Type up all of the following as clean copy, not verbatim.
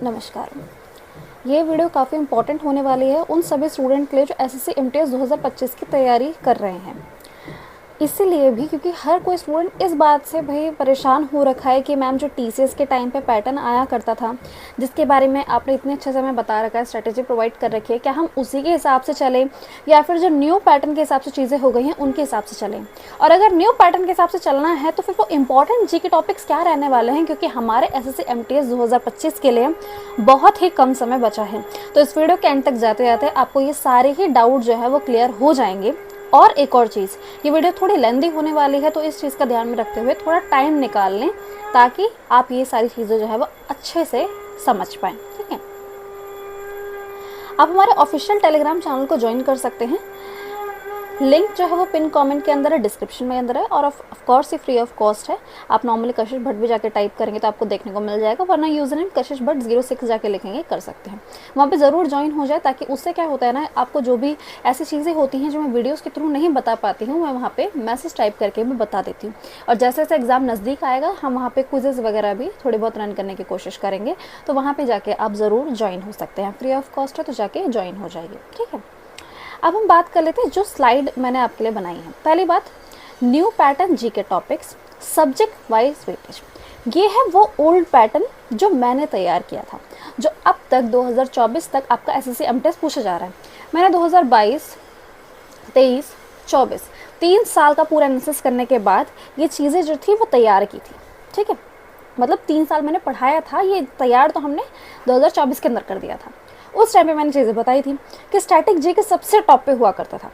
नमस्कार। ये वीडियो काफ़ी इंपॉर्टेंट होने वाली है उन सभी स्टूडेंट के लिए जो एसएससी एमटीएस 2025 की तैयारी कर रहे हैं। इसीलिए भी क्योंकि हर कोई स्टूडेंट इस बात से भाई परेशान हो रखा है कि मैम जो टीसीएस के टाइम पे पैटर्न आया करता था, जिसके बारे में आपने इतने अच्छे से हमें बता रखा है, स्ट्रेटेजी प्रोवाइड कर रखी है, क्या हम उसी के हिसाब से चलें या फिर जो न्यू पैटर्न के हिसाब से चीज़ें हो गई हैं उनके हिसाब से चलें। और अगर न्यू पैटर्न के हिसाब से चलना है तो फिर वो इंपॉर्टेंट जी के टॉपिक्स क्या रहने वाले हैं, क्योंकि हमारे एसएससी एमटीएस 2025 के लिए बहुत ही कम समय बचा है। तो इस वीडियो के एंड तक जाते जाते आपको ये सारे ही डाउट जो है वो क्लियर हो जाएंगे। और एक और चीज़, ये वीडियो थोड़ी लेंदी होने वाली है तो इस चीज़ का ध्यान में रखते हुए थोड़ा टाइम निकाल लें ताकि आप ये सारी चीज़ें जो है वो अच्छे से समझ पाएँ। ठीक है, आप हमारे ऑफिशियल टेलीग्राम चैनल को ज्वाइन कर सकते हैं। लिंक जो है वो पिन कमेंट के अंदर है, डिस्क्रिप्शन में अंदर है, और ऑफ कोर्स ये फ्री ऑफ कॉस्ट है। आप नॉर्मली कशिश भट्ट भी जाके टाइप करेंगे तो आपको देखने को मिल जाएगा, वरना यूज़र नेम कशिश भट्ट 06 जाके लिखेंगे कर सकते हैं। वहाँ पे ज़रूर ज्वाइन हो जाए, ताकि उससे क्या होता है ना, आपको जो भी ऐसी चीज़ें होती हैं जो मैं वीडियोज़ के थ्रू नहीं बता पाती हूँ, मैं वहाँ पर मैसेज टाइप करके मैं बता देती हूँ। और जैसे जैसे एग्ज़ाम नज़दीक आएगा हम वहाँ पर क्विज़ेज़ वगैरह भी थोड़े बहुत रन करने की कोशिश करेंगे, तो वहाँ पर जाके आप ज़रूर ज्वाइन हो सकते हैं। फ्री ऑफ कॉस्ट है तो जाके ज्वाइन हो जाइए। ठीक है, अब हम बात कर लेते हैं जो स्लाइड मैंने आपके लिए बनाई है। पहली बात, न्यू पैटर्न जी के टॉपिक्स सब्जेक्ट वाइज वेटेज। ये है वो ओल्ड पैटर्न जो मैंने तैयार किया था, जो अब तक 2024 तक आपका एसएससी एमटीएस पूछा जा रहा है। मैंने 2022, 23, 24 3 साल का पूरा एनालिसिस करने के बाद ये चीज़ें जो थी वो तैयार की थी। ठीक है, मतलब 3 साल मैंने पढ़ाया था, ये तैयार तो हमने 2024 के अंदर कर दिया था। उस टाइम पे मैंने चीज़ें बताई थी कि स्टैटिक जी के सबसे टॉप पे हुआ करता था।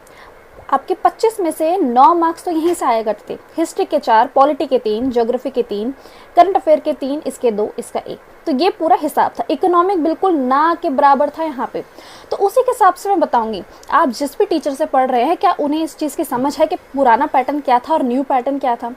आपके 25 में से 9 मार्क्स तो यहीं से आया करते थे। हिस्ट्री के 4, पॉलिटी के 3, ज्योग्राफी के 3, करंट अफेयर के 3, इसके 2, इसका 1। तो ये पूरा हिसाब था। इकोनॉमिक बिल्कुल ना के बराबर था यहाँ पे। तो उसी के हिसाब से मैं बताऊंगी, आप जिस भी टीचर से पढ़ रहे हैं क्या उन्हें इस चीज़ की समझ है कि पुराना पैटर्न क्या था और न्यू पैटर्न क्या था।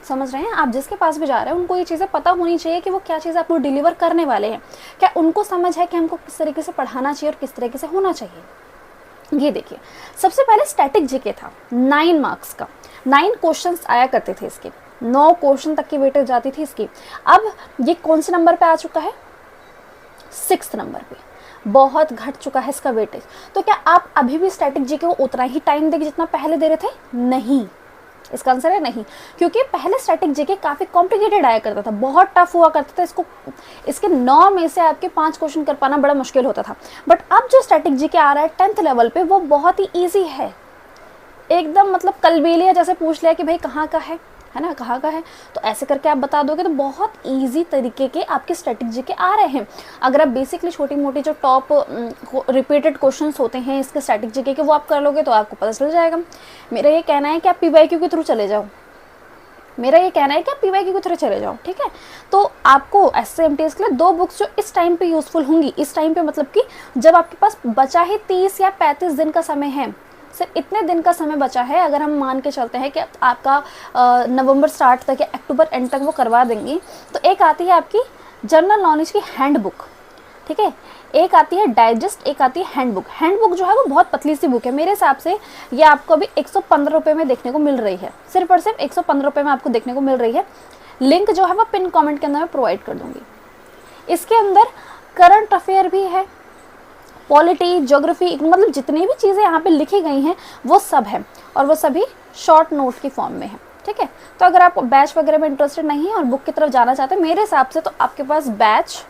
समझ रहे हैं, आप जिसके पास भी जा रहे हैं उनको ये चीज़ें पता होनी चाहिए कि वो क्या चीज़ आपको डिलीवर करने वाले हैं। क्या उनको समझ है कि हमको किस तरीके से पढ़ाना चाहिए और किस तरीके से होना चाहिए। ये देखिए, सबसे पहले स्टैटिक जीके था 9 मार्क्स का। 9 क्वेश्चंस आया करते थे इसके, 9 क्वेश्चन तक की वेटेज जाती थी इसकी। अब ये कौन से नंबर पे आ चुका है? 6th नंबर पे। बहुत घट चुका है इसका वेटेज। तो क्या आप अभी भी स्टैटिक जीके को उतना ही टाइम देंगे जितना पहले दे रहे थे? नहीं, इसका आंसर है नहीं, क्योंकि पहले स्टैटिक जीके काफ़ी कॉम्प्लिकेटेड आया करता था, बहुत टफ हुआ करता था। इसके 9 में से आपके 5 क्वेश्चन कर पाना बड़ा मुश्किल होता था। बट अब जो स्टैटिक जीके आ रहा है 10th लेवल पे, वो बहुत ही ईजी है एकदम। मतलब कलबेलिया जैसे पूछ लिया कि भाई कहाँ का है ना, कहाँ का है, तो ऐसे करके आप बता दोगे तो बहुत इजी तरीके के आपके स्टैटिक जीके आ रहे हैं। अगर आप बेसिकली छोटी मोटी जो टॉप रिपीटेड क्वेश्चंस होते हैं इसके स्टैटिक जीके के, वो आप कर लोगे तो आपको पता चल जाएगा। मेरा ये कहना है कि आप पीवाईक्यू के थ्रू चले जाओ। ठीक है, तो आपको एसएससी एमटीएस के लिए 2 बुक्स जो इस टाइम पे यूजफुल होंगी, इस टाइम पे मतलब कि जब आपके पास बचा ही 30 या 35 दिन का समय है, सिर्फ इतने दिन का समय बचा है। अगर हम मान के चलते हैं कि आपका नवंबर स्टार्ट तक या अक्टूबर एंड तक वो करवा देंगी, तो एक आती है आपकी जनरल नॉलेज की हैंडबुक। ठीक है, एक आती है डाइजेस्ट, एक आती है हैंडबुक। हैंडबुक जो है वो बहुत पतली सी बुक है, मेरे हिसाब से ये आपको अभी 115 रुपये में देखने को मिल रही है, सिर्फ और सिर्फ 115 रुपये में आपको देखने को मिल रही है। लिंक जो है वो पिन कमेंट के अंदर मैं प्रोवाइड कर दूंगी। इसके अंदर करंट अफेयर भी है, पॉलिटी, ज्योग्राफी, मतलब जितनी भी चीज़ें यहाँ पे लिखी गई हैं वो सब है, और वो सभी शॉर्ट नोट की फॉर्म में है। ठीक है, तो अगर आप बैच वगैरह में इंटरेस्टेड नहीं है और बुक की तरफ जाना चाहते हैं, मेरे हिसाब से तो आपके पास बैच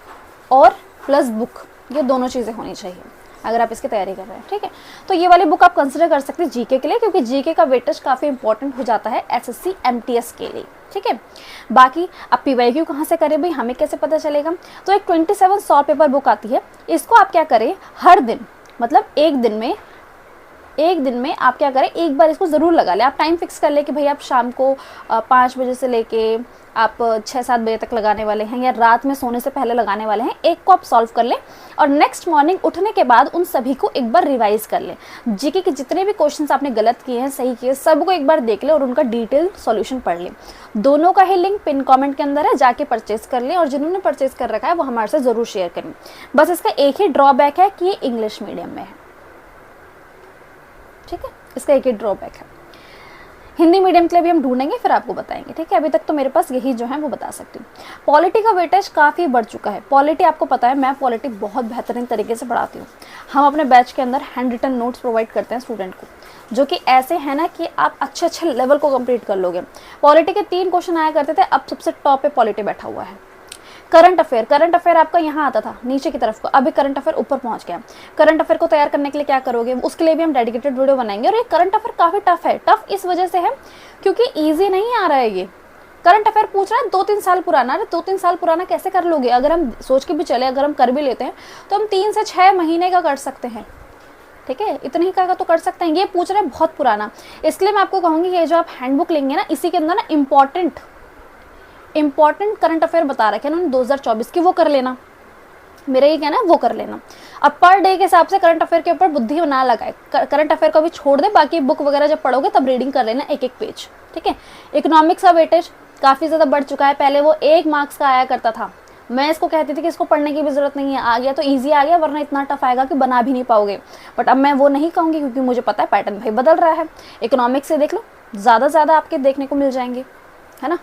और प्लस बुक, ये दोनों चीज़ें होनी चाहिए अगर आप इसकी तैयारी कर रहे हैं। ठीक है, तो ये वाली बुक आप कंसिडर कर सकते हैं जीके के लिए, क्योंकि जीके का वेटेज काफ़ी इंपॉर्टेंट हो जाता है एसएससी एमटीएस के लिए। ठीक है, बाकी अब पीवाईक्यू कहाँ से करें भाई, हमें कैसे पता चलेगा? तो एक 27 सॉल्व पेपर बुक आती है, इसको आप क्या करें, हर दिन, मतलब एक दिन में आप क्या करें, एक बार इसको ज़रूर लगा ले। आप टाइम फिक्स कर ले कि भाई आप शाम को 5 बजे से लेके आप 6-7 बजे तक लगाने वाले हैं, या रात में सोने से पहले लगाने वाले हैं। एक को आप सॉल्व कर लें और नेक्स्ट मॉर्निंग उठने के बाद उन सभी को एक बार रिवाइज कर लें। जीके के जितने भी क्वेश्चंस आपने गलत किए हैं, सही किए, सबको एक बार देख लें और उनका डिटेल सॉल्यूशन पढ़ लें। दोनों का ही लिंक पिन कमेंट के अंदर है, जाके परचेज कर लें, और जिन्होंने परचेज कर रखा है वो हमारे साथ ज़रूर शेयर करें। बस इसका एक ही ड्रॉबैक है कि ये इंग्लिश मीडियम में है। ठीक है, इसका एक ही ड्रॉबैक है। हिंदी मीडियम के लिए भी हम ढूंढेंगे, फिर आपको बताएंगे, ठीक है। अभी तक तो मेरे पास यही जो है वो बता सकती हूँ। पॉलिटी का वेटेज काफ़ी बढ़ चुका है। पॉलिटी आपको पता है, मैं पॉलिटी बहुत बेहतरीन तरीके से पढ़ाती हूँ। हम अपने बैच के अंदर हैंड रिटन नोट्स प्रोवाइड करते हैं स्टूडेंट को, जो कि ऐसे है ना कि आप अच्छे अच्छे लेवल को कंप्लीट कर लोगे। पॉलिटी के 3 क्वेश्चन आया करते थे, अब सबसे टॉप पे पॉलिटी बैठा हुआ है। करंट अफेयर आपका यहाँ आता था नीचे की तरफ को, अभी करंट अफेयर ऊपर पहुंच गया। करंट अफेयर को तैयार करने के लिए क्या करोगे, उसके लिए भी हम डेडिकेटेड वीडियो बनाएंगे। और ये करंट अफेयर काफ़ी टफ है। टफ इस वजह से है क्योंकि ईजी नहीं आ रहा है। ये करंट अफेयर पूछ रहा है 2-3 साल पुराना। अरे 2-3 साल पुराना कैसे कर लोगे? अगर हम सोच के भी चले, अगर हम कर भी लेते हैं तो हम 3 से 6 महीने का कर सकते हैं, ठीक है। इतने ही का तो कर सकते हैं। ये पूछ रहे हैं बहुत पुराना। इसलिए मैं आपको कहूँगी ये जो आप हैंडबुक लेंगे ना, इसी के अंदर ना इंपॉर्टेंट करंट अफेयर बता रखे हैं ना 2024 की, वो कर लेना। मेरा ये कहना है वो कर लेना। अब पर डे के हिसाब से करंट अफेयर के ऊपर बुद्धि ना लगाए। करंट अफेयर को भी छोड़ दे, बाकी बुक वगैरह जब पढ़ोगे तब रीडिंग कर लेना एक पेज, ठीक है। इकोनॉमिक्स का वेटेज काफ़ी ज़्यादा बढ़ चुका है। पहले वो 1 मार्क्स का आया करता था। मैं इसको कहती थी कि इसको पढ़ने की भी ज़रूरत नहीं है, आ गया तो ईजी आ गया, वरना इतना टफ आएगा कि बना भी नहीं पाओगे। बट अब मैं वो नहीं कहूँगी क्योंकि मुझे पता है पैटर्न भाई बदल रहा है। इकोनॉमिक्स से देख लो, ज़्यादा आपके देखने को मिल जाएंगे, है ना।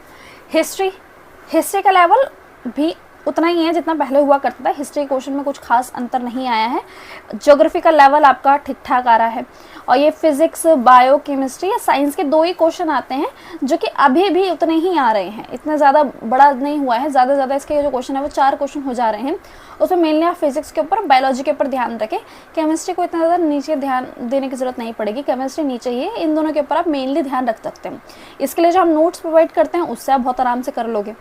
हिस्ट्री का लेवल भी उतना ही है जितना पहले हुआ करता था। हिस्ट्री क्वेश्चन में कुछ खास अंतर नहीं आया है। ज्योग्राफी का लेवल आपका ठीक ठाक आ रहा है। और ये फिजिक्स, बायो, केमिस्ट्री या साइंस के 2 ही क्वेश्चन आते हैं जो कि अभी भी उतने ही आ रहे हैं, इतना ज़्यादा बड़ा नहीं हुआ है। ज़्यादा इसके जो क्वेश्चन है वो 4 क्वेश्चन हो जा रहे हैं। उसमें मेनली आप फिजिक्स के ऊपर, बायोलॉजी के ऊपर ध्यान रखें। केमिस्ट्री को इतना ज़्यादा नीचे ध्यान देने की ज़रूरत नहीं पड़ेगी, केमिस्ट्री नीचे ही है। इन दोनों के ऊपर आप मेनली ध्यान रख सकते हैं। इसके लिए जो हम नोट्स प्रोवाइड करते हैं उससे आप बहुत आराम से कर लोगे।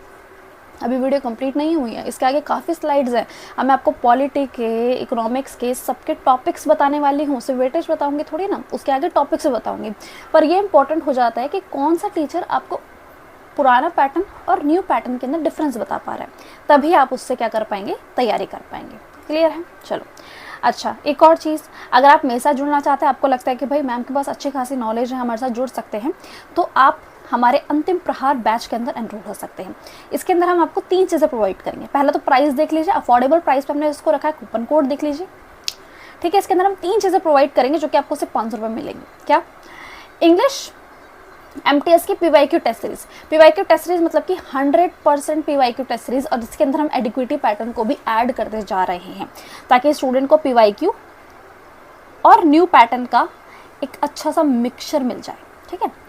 अभी वीडियो कंप्लीट नहीं हुई है, इसके आगे काफ़ी स्लाइड्स हैं। अब मैं आपको पॉलिटी के, इकोनॉमिक्स के सबके टॉपिक्स बताने वाली हूँ। सिर्फ वेटेज बताऊंगी थोड़ी ना, उसके आगे टॉपिक्स बताऊंगी। पर ये इंपॉर्टेंट हो जाता है कि कौन सा टीचर आपको पुराना पैटर्न और न्यू पैटर्न के अंदर डिफरेंस बता पा रहा है, तभी आप उससे क्या कर पाएंगे, तैयारी कर पाएंगे। क्लियर है? चलो अच्छा, एक और चीज़, अगर आप मेरे साथ जुड़ना चाहते हैं, आपको लगता है कि भाई मैम के पास अच्छी खासी नॉलेज है, हमारे साथ जुड़ सकते हैं, तो आप हमारे अंतिम प्रहार बैच के अंदर एनरोल हो सकते हैं। इसके अंदर हम आपको 3 चीज़ें प्रोवाइड करेंगे। पहला तो प्राइस देख लीजिए, अफोर्डेबल प्राइस पे हमने इसको रखा है, कूपन कोड देख लीजिए, ठीक है। इसके अंदर हम 3 चीज़ें प्रोवाइड करेंगे जो कि आपको सिर्फ 500 रुपये मिलेंगी। क्या? इंग्लिश MTS की PYQ test series. PYQ test series मतलब कि 100% PYQ टेस्ट सीरीज, और इसके अंदर हम एडिक्विटी पैटर्न को भी ऐड करते जा रहे हैं ताकि स्टूडेंट को PYQ और न्यू पैटर्न का एक अच्छा सा मिक्सचर मिल जाए, ठीक है।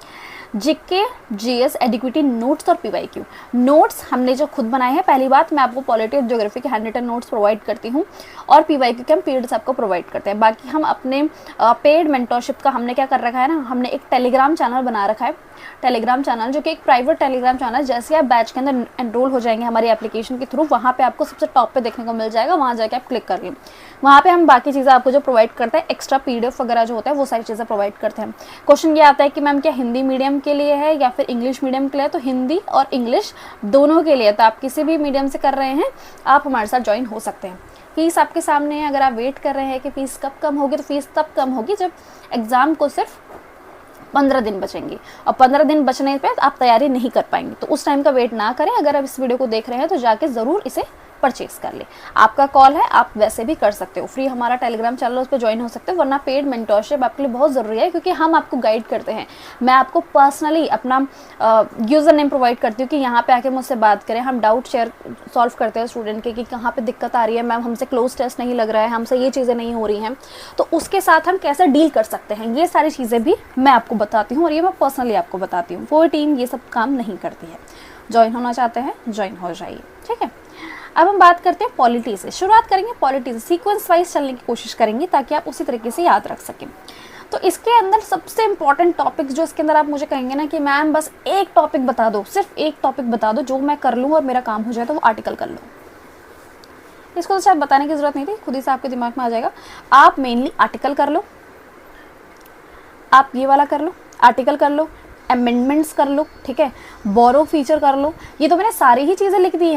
जीके, जीएस, एडिक्विटी नोट्स और PYQ नोट्स हमने जो खुद बनाए हैं। पहली बात, मैं आपको पॉलिटी और ज्योग्राफी के हैंड रिटन नोट्स प्रोवाइड करती हूँ, और PYQ के हम पीरियड्स आपको प्रोवाइड करते हैं। बाकी हम अपने पेड मेंटरशिप का हमने क्या कर रखा है ना, हमने एक टेलीग्राम चैनल बना रखा है। टेलीग्राम चैनल जो कि एक प्राइवेट टेलीग्राम चैनल, जैसे आप बैच के अंदर एनरोल हो जाएंगे हमारी एप्लीकेशन के थ्रू, वहाँ पे आपको सबसे टॉप पे देखने को मिल जाएगा। वहाँ जाके आप क्लिक कर लें, वहाँ पे हम बाकी चीज़ें आपको जो प्रोवाइड करते हैं, एक्स्ट्रा PDF वगैरह जो होता है वो सारी चीज़ें प्रोवाइड करते हैं। क्वेश्चन ये आता है कि मैम क्या हिंदी मीडियम के लिए है या फिर इंग्लिश मीडियम के लिए? तो हिंदी और इंग्लिश दोनों के लिए, तो आप किसी भी मीडियम से कर रहे हैं आप हमारे साथ ज्वाइन हो सकते हैं। फीस आपके सामने है। अगर आप वेट कर रहे हैं कि फ़ीस कब कम होगी, तो फीस तब कम होगी जब एग्ज़ाम को सिर्फ 15 दिन बचेंगे, और 15 दिन बचने पे आप तैयारी नहीं कर पाएंगे। तो उस टाइम का वेट ना करें। अगर आप इस वीडियो को देख रहे हैं तो जाके ज़रूर इसे परचेज कर ले। आपका कॉल है, आप वैसे भी कर सकते हो। फ्री हमारा टेलीग्राम चैनल, उस पर ज्वाइन हो सकते हो। वरना पेड मेंटरशिप आपके लिए बहुत ज़रूरी है, क्योंकि हम आपको गाइड करते हैं। मैं आपको पर्सनली अपना यूज़र नेम प्रोवाइड करती हूँ कि यहाँ पे आके मुझसे बात करें। हम डाउट सॉल्व करते हैं स्टूडेंट के कि कहाँ पे दिक्कत आ रही है, मैम हमसे क्लोज टेस्ट नहीं लग रहा है, हमसे ये चीज़ें नहीं हो रही हैं, तो उसके साथ हम कैसे डील कर सकते हैं, ये सारी चीज़ें भी मैं आपको बताती हूँ, और ये मैं पर्सनली आपको बताती हूँ। वो टीम ये सब काम नहीं करती है। ज्वाइन होना चाहते हैं, ज्वाइन हो जाइए, ठीक है। अब हम बात करते हैं पॉलिटी से। शुरुआत करेंगे पॉलिटी से, सीक्वेंस वाइज चलने की कोशिश करेंगे ताकि आप उसी तरीके से याद रख सकें। तो इसके अंदर सबसे इंपॉर्टेंट टॉपिक्स जो इसके अंदर आप मुझे कहेंगे ना कि मैम बस एक टॉपिक बता दो, सिर्फ एक टॉपिक बता दो जो मैं कर लूँ और मेरा काम हो जाए, तो वो आर्टिकल कर लो। इसको तो शायद बताने की ज़रूरत नहीं थी, खुद ही से आपके दिमाग में आ जाएगा। आप मेनली आर्टिकल कर लो, आप ये वाला कर लो, आर्टिकल कर लो, अमेंडमेंट्स कर लो, ठीक है, बोरो फीचर कर लो। ये तो मैंने सारी ही चीज़ें लिख दी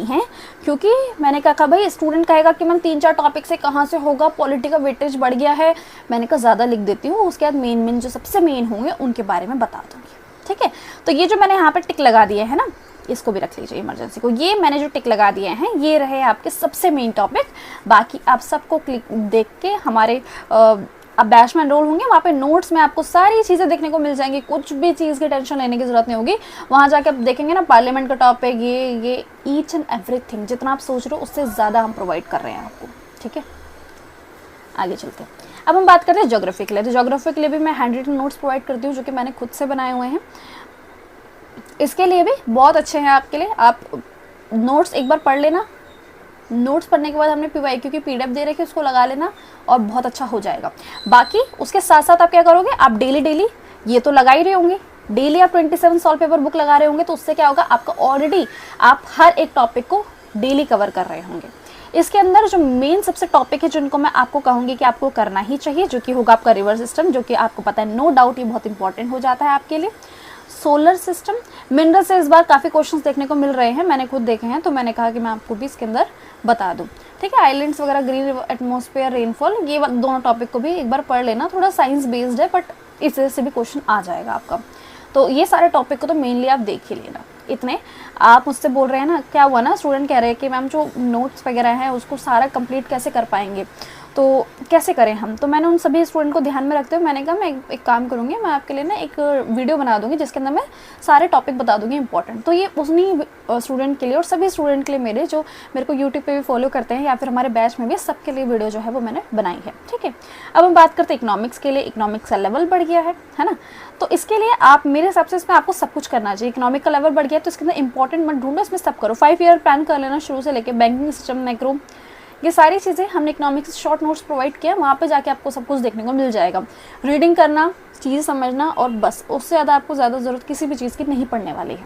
हैं, क्योंकि मैंने कहा भाई स्टूडेंट कहेगा कि मैम 3-4 टॉपिक से कहाँ से होगा, पॉलिटी का वेटेज बढ़ गया है। मैंने कहा ज़्यादा लिख देती हूँ, उसके बाद मेन जो सबसे मेन होंगे उनके बारे में बता दूँगी, ठीक है। तो ये जो मैंने यहाँ पर टिक लगा दिए है ना, इसको भी रख लीजिए इमरजेंसी को। ये मैंने जो टिक लगा दिए हैं ये रहे आपके सबसे मेन टॉपिक। बाकी आप सबको क्लिक देख के हमारे आप बैच में एनरोल होंगे, वहाँ पे नोट्स में आपको सारी चीज़ें देखने को मिल जाएंगी, कुछ भी चीज़ की टेंशन लेने की ज़रूरत नहीं होगी। वहाँ जाके आप देखेंगे ना पार्लियामेंट का टॉपिक, ये ईच एंड एवरीथिंग जितना आप सोच रहे हो उससे ज़्यादा हम प्रोवाइड कर रहे हैं आपको। ठीक है, आगे चलते हैं। अब हम बात करते हैं ज्योग्राफी के लिए। तो ज्योग्राफी के लिए भी मैं हैंड रिटन नोट्स प्रोवाइड करती हूँ जो कि मैंने खुद से बनाए हुए हैं। इसके लिए भी बहुत अच्छे हैं आपके लिए। आप नोट्स एक बार पढ़ लेना, नोट्स पढ़ने के बाद हमने PYQ की PDF दे रखी है, उसको लगा लेना और बहुत अच्छा हो जाएगा। बाकी उसके साथ साथ आप क्या करोगे, आप डेली ये तो लगा ही रहे होंगे, डेली आप 27 सॉल्व पेपर बुक लगा रहे होंगे, तो उससे क्या होगा, आपका ऑलरेडी आप हर एक टॉपिक को डेली कवर कर रहे होंगे। इसके अंदर जो मेन सबसे टॉपिक है जिनको मैं आपको कहूँगी कि आपको करना ही चाहिए, जो कि होगा आपका रिवर सिस्टम, जो कि आपको पता है नो डाउट ये बहुत इंपॉर्टेंट हो जाता है आपके लिए। सोलर सिस्टम, मिनरल से इस बार काफ़ी क्वेश्चंस देखने को मिल रहे हैं, मैंने खुद देखे हैं, तो मैंने कहा कि मैं आपको भी इसके अंदर बता दूं। ठीक है, आइलैंड्स वगैरह, ग्रीन एटमॉस्फेयर, रेनफॉल, ये दोनों टॉपिक को भी एक बार पढ़ लेना। थोड़ा साइंस बेस्ड है बट इससे से भी क्वेश्चन आ जाएगा आपका। तो ये सारे टॉपिक को तो मेनली आप देख ही लेना। इतने आप मुझसे बोल रहे हैं ना, क्या हुआ ना, स्टूडेंट कह रहे हैं कि मैम जो नोट्स वगैरह हैं उसको सारा कंप्लीट कैसे कर पाएंगे, तो कैसे करें हम। तो मैंने उन सभी स्टूडेंट को ध्यान में रखते हुए मैंने कहा मैं एक काम करूँगी, मैं आपके लिए ना एक वीडियो बना दूँगी जिसके अंदर मैं सारे टॉपिक बता दूँगी इंपॉर्टेंट। तो ये उन्हीं स्टूडेंट के लिए और सभी स्टूडेंट के लिए मेरे जो मेरे को यूट्यूब पे भी फॉलो करते हैं या फिर हमारे बैच में भी, सबके लिए वीडियो जो है वो मैंने बनाई है। ठीक है, अब हम बात करते हैं इकोनॉमिक्स के लिए। इकोनॉमिक्स का लेवल बढ़ गया है ना, तो इसके लिए आप मेरे हिसाब से इसमें आपको सब कुछ करना चाहिए। इकोनॉमिक का लेवल बढ़ गया है तो इसके अंदर इंपॉर्टेंट मत ढूंढो, इसमें सब करो। 5 ईयर प्लान कर लेना शुरू से लेकर, बैंकिंग सिस्टम, मैक्रो, ये सारी चीज़ें हमने इकोनॉमिक्स शॉर्ट नोट्स प्रोवाइड किया, वहाँ पे जाके आपको सब कुछ देखने को मिल जाएगा। रीडिंग करना, चीज़ समझना और बस, उससे ज़्यादा आपको ज़्यादा ज़रूरत किसी भी चीज़ की नहीं पड़ने वाली है।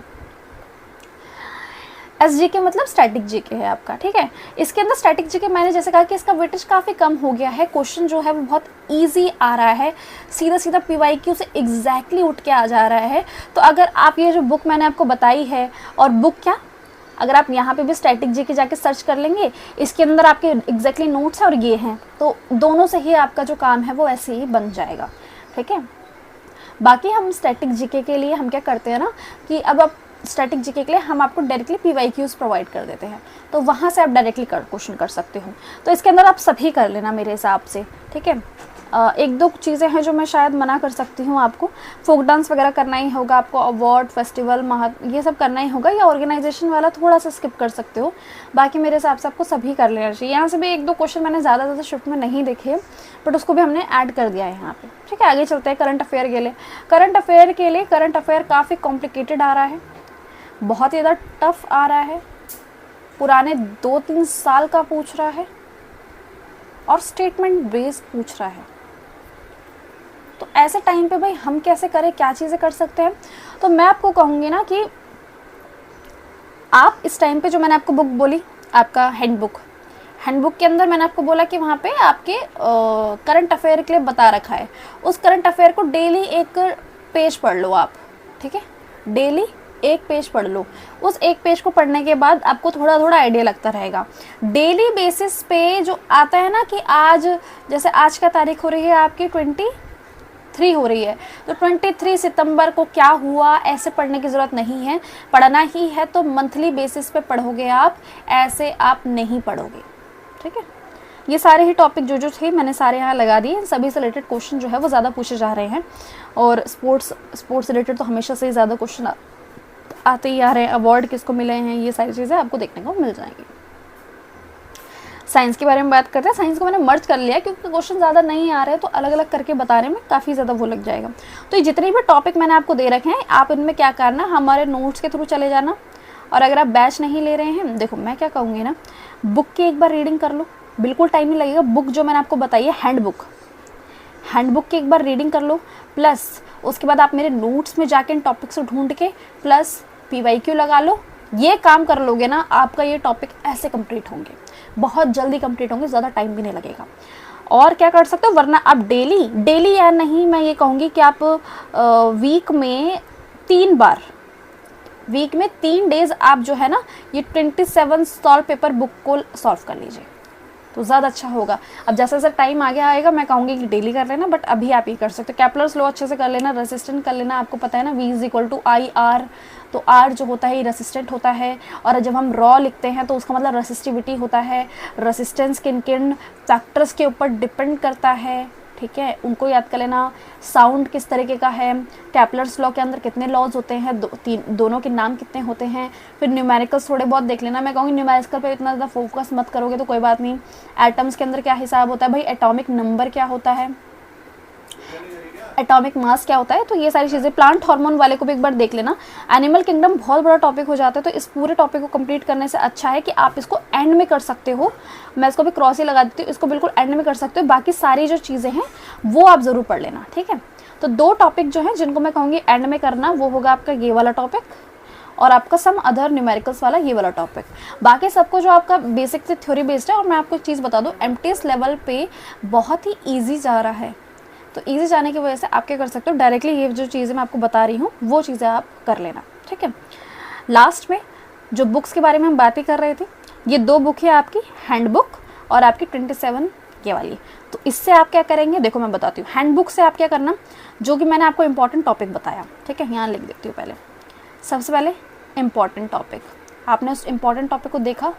SGK मतलब स्टैटिक जीके है आपका। ठीक है, इसके अंदर स्टैटिक जीके मैंने जैसे कहा कि इसका वेटेज काफ़ी कम हो गया है, क्वेश्चन जो है वो बहुत ईजी आ रहा है, सीधा सीधा PYQ से एग्जैक्टली उठ के आ जा रहा है। तो अगर आप ये जो बुक मैंने आपको बताई है, और बुक क्या, अगर आप यहाँ पे भी स्टैटिक जीके जाके सर्च कर लेंगे, इसके अंदर आपके एग्जैक्टली नोट्स हैं और ये हैं, तो दोनों से ही आपका जो काम है वो ऐसे ही बन जाएगा। ठीक है, बाकी हम स्टैटिक जीके के लिए हम क्या करते हैं ना कि अब आप स्टैटिक जीके के लिए हम आपको डायरेक्टली PYQs प्रोवाइड कर देते हैं, तो वहाँ से आप डायरेक्टली क्वेश्चन कर सकते हो। तो इसके अंदर आप सभी कर लेना मेरे हिसाब से। ठीक है, एक दो चीज़ें हैं जो मैं शायद मना कर सकती हूँ आपको, फोक डांस वगैरह करना ही होगा आपको, अवार्ड, फेस्टिवल, ये सब करना ही होगा, या ऑर्गेनाइजेशन वाला थोड़ा सा स्किप कर सकते हो। बाकी मेरे हिसाब से आपको सभी कर लेना चाहिए। यहाँ से भी एक दो क्वेश्चन मैंने ज़्यादा शिफ्ट में नहीं देखे, बट उसको भी हमने ऐड कर दिया है यहाँ पे। ठीक है, आगे चलते हैं करंट अफेयर के लिए। करंट अफेयर काफ़ी कॉम्प्लिकेटेड आ रहा है, बहुत ज़्यादा टफ आ रहा है, पुराने 2-3 साल का पूछ रहा है और स्टेटमेंट बेस्ड पूछ रहा है। तो ऐसे टाइम पे भाई हम कैसे करें, क्या चीज़ें कर सकते हैं। तो मैं आपको कहूँगी ना कि आप इस टाइम पे जो मैंने आपको बुक बोली, आपका हैंडबुक के अंदर मैंने आपको बोला कि वहाँ पे आपके करंट अफेयर के लिए बता रखा है, उस करंट अफेयर को डेली एक पेज पढ़ लो आप। ठीक है, डेली एक पेज पढ़ लो। उस एक पेज को पढ़ने के बाद आपको थोड़ा थोड़ा आइडिया लगता रहेगा। डेली बेसिस पे जो आता है ना कि आज, जैसे आज का तारीख हो रही है आपकी 23 हो रही है, तो 23 सितंबर को क्या हुआ, ऐसे पढ़ने की ज़रूरत नहीं है। पढ़ना ही है तो मंथली बेसिस पे पढ़ोगे आप, ऐसे आप नहीं पढ़ोगे। ठीक है, ये सारे ही टॉपिक जो थे मैंने सारे यहाँ लगा दिए। सभी से रिलेटेड क्वेश्चन जो है वो ज़्यादा पूछे जा रहे हैं, और स्पोर्ट्स रिलेटेड तो हमेशा से ही ज़्यादा क्वेश्चन आते ही आ रहे हैं। अवार्ड किसको मिले हैं, ये सारी चीज़ें आपको देखने को मिल जाएंगी। साइंस के बारे में बात करते हैं। साइंस को मैंने मर्ज कर लिया क्योंकि क्वेश्चन ज़्यादा नहीं आ रहे हैं, तो अलग अलग करके बताने में काफ़ी ज़्यादा वो लग जाएगा। तो ये जितने भी टॉपिक मैंने आपको दे रखे हैं, आप इनमें क्या करना, हमारे नोट्स के थ्रू चले जाना। और अगर आप बैच नहीं ले रहे हैं, देखो मैं क्या कहूँगी ना, बुक की एक बार रीडिंग कर लो, बिल्कुल टाइम नहीं लगेगा। बुक जो मैंने आपको बताई है हैंडबुक की एक बार रीडिंग कर लो, प्लस उसके बाद आप मेरे नोट्स में जाके इन टॉपिक्स को ढूंढ के प्लस PYQ लगा लो। ये काम कर लोगे ना, आपका ये टॉपिक ऐसे कंप्लीट होंगे, बहुत जल्दी कंप्लीट होंगे, ज़्यादा टाइम भी नहीं लगेगा। और क्या कर सकते हो, वरना आप डेली या नहीं, मैं ये कहूँगी कि आप वीक में 3 डेज आप जो है ना ये 27 सॉल्व पेपर बुक को सॉल्व कर लीजिए, तो ज़्यादा अच्छा होगा। अब जैसे जैसे टाइम आगे आएगा मैं कहूँगी कि डेली कर लेना, बट अभी आप ये कर सकते हो। कैपलर्स लॉ अच्छे से कर लेना, रेसिस्टेंट कर लेना। आपको पता है ना V = IR, तो R जो होता है ये रेसिस्टेंट होता है, और जब हम रॉ लिखते हैं तो उसका मतलब रेसिस्टिविटी होता है। रेसिस्टेंस किन किन फैक्टर्स के ऊपर डिपेंड करता है, ठीक है, उनको याद कर लेना। साउंड किस तरीके का है, कैपलर्स लॉ के अंदर कितने लॉज होते हैं, दोनों के नाम कितने होते हैं। फिर न्यूमेरिकल्स थोड़े बहुत देख लेना। मैं कहूँगी न्यूमेरिकल पे इतना ज़्यादा फोकस मत करोगे तो कोई बात नहीं। एटम्स के अंदर क्या हिसाब होता है भाई, एटॉमिक नंबर क्या होता है, एटॉमिक मास क्या होता है, तो ये सारी चीज़ें। प्लांट हार्मोन वाले को भी एक बार देख लेना। एनिमल किंगडम बहुत बड़ा टॉपिक हो जाता है, तो इस पूरे टॉपिक को कंप्लीट करने से अच्छा है कि आप इसको एंड में कर सकते हो। मैं इसको भी क्रॉस ही लगा देती हूँ, इसको बिल्कुल एंड में कर सकते हो। बाकी सारी जो चीज़ें हैं वो आप ज़रूर पढ़ लेना, ठीक है। तो 2 टॉपिक जो हैं जिनको मैं कहूँगी एंड में करना, वो होगा आपका ये वाला टॉपिक और आपका सम अदर न्यूमेरिकल्स वाला ये वाला टॉपिक। बाकी सबको जो आपका बेसिक से थ्योरी बेस्ड है। और मैं आपको एक चीज़ बता दूँ, एमटीएस लेवल पे बहुत ही ईजी जा रहा है, तो ईजी जाने की वजह से आप क्या कर सकते हो, डायरेक्टली ये जो चीज़ें मैं आपको बता रही हूँ वो चीज़ें आप कर लेना, ठीक है। लास्ट में जो बुक्स के बारे में हम बातें कर रहे थे, ये 2 बुक है आपकी, हैंड बुक और आपकी 27 ये वाली। तो इससे आप क्या करेंगे, देखो मैं बताती हूँ। हैंड बुक से आप क्या करना, जो कि मैंने आपको इंपॉर्टेंट टॉपिक बताया, ठीक है, यहाँ लिख देती हूँ। पहले सबसे पहले इम्पॉर्टेंट टॉपिक, आपने उस इम्पॉर्टेंट टॉपिक को देखा,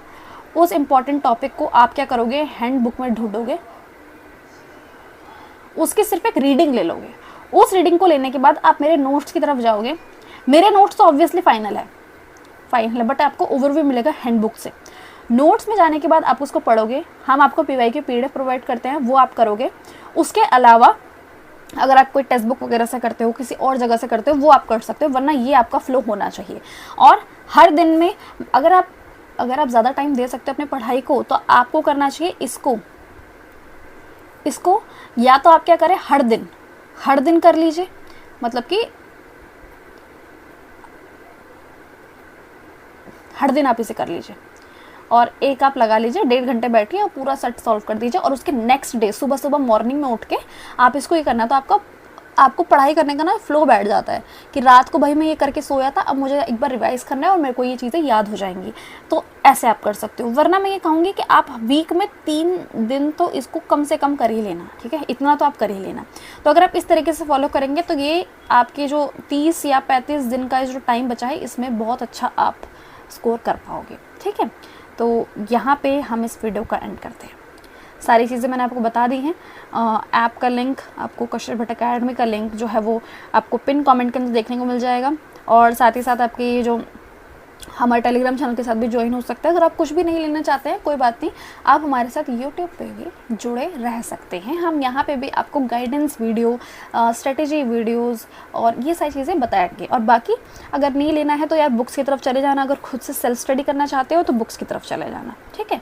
उस इम्पॉर्टेंट टॉपिक को आप क्या करोगे, हैंड बुक में ढूंढोगे, उसकी सिर्फ एक रीडिंग ले लोगे। उस रीडिंग को लेने के बाद आप मेरे नोट्स की तरफ जाओगे। मेरे नोट्स तो ऑब्वियसली फाइनल है, बट आपको ओवरव्यू मिलेगा हैंडबुक से। नोट्स में जाने के बाद आप उसको पढ़ोगे। हम आपको पीवाई की पीडीएफ प्रोवाइड करते हैं, वो आप करोगे। उसके अलावा अगर आप कोई टेक्स्ट बुक वगैरह से करते हो, किसी और जगह से करते हो, वो आप कर सकते हो, वरना ये आपका फ्लो होना चाहिए। और हर दिन में अगर आप ज़्यादा टाइम दे सकते हो अपने पढ़ाई को, तो आपको करना चाहिए इसको या तो आप क्या करें, हर दिन कर लीजिए, मतलब कि हर दिन आप इसे कर लीजिए और एक आप लगा लीजिए, 1.5 घंटे बैठिए और पूरा सेट सॉल्व कर दीजिए। और उसके नेक्स्ट डे सुबह मॉर्निंग में उठ के आप इसको ये करना, तो आपको पढ़ाई करने का ना फ्लो बैठ जाता है कि रात को भाई मैं ये करके सोया था, अब मुझे एक बार रिवाइज करना है और मेरे को ये चीज़ें याद हो जाएंगी। तो ऐसे आप कर सकते हो। वरना मैं ये कहूँगी कि आप वीक में 3 दिन तो इसको कम से कम कर ही लेना, ठीक है, इतना तो आप कर ही लेना। तो अगर आप इस तरीके से फॉलो करेंगे तो ये आपके जो 30 या 35 दिन का जो टाइम बचा है, इसमें बहुत अच्छा आप स्कोर कर पाओगे, ठीक है। तो यहाँ पे हम इस वीडियो का एंड करते हैं। सारी चीज़ें मैंने आपको बता दी हैं। ऐप का लिंक, आपको कशिश भट्ट अकेडमी का लिंक जो है वो आपको पिन कमेंट के अंदर देखने को मिल जाएगा। और साथ ही साथ आपके ये जो हमारे टेलीग्राम चैनल के साथ भी ज्वाइन हो सकते हैं। अगर आप कुछ भी नहीं लेना चाहते हैं कोई बात नहीं, आप हमारे साथ यूट्यूब पे भी जुड़े रह सकते हैं। हम यहाँ पे भी आपको गाइडेंस वीडियो, स्ट्रेटेजी वीडियोस और ये सारी चीज़ें बताएंगे। और बाकी अगर नहीं लेना है तो यार बुक्स की तरफ चले जाना। अगर खुद से सेल्फ स्टडी करना चाहते हो तो बुक्स की तरफ चले जाना, ठीक है।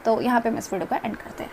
तो यहाँ पे हम इस वीडियो का एंड करते हैं।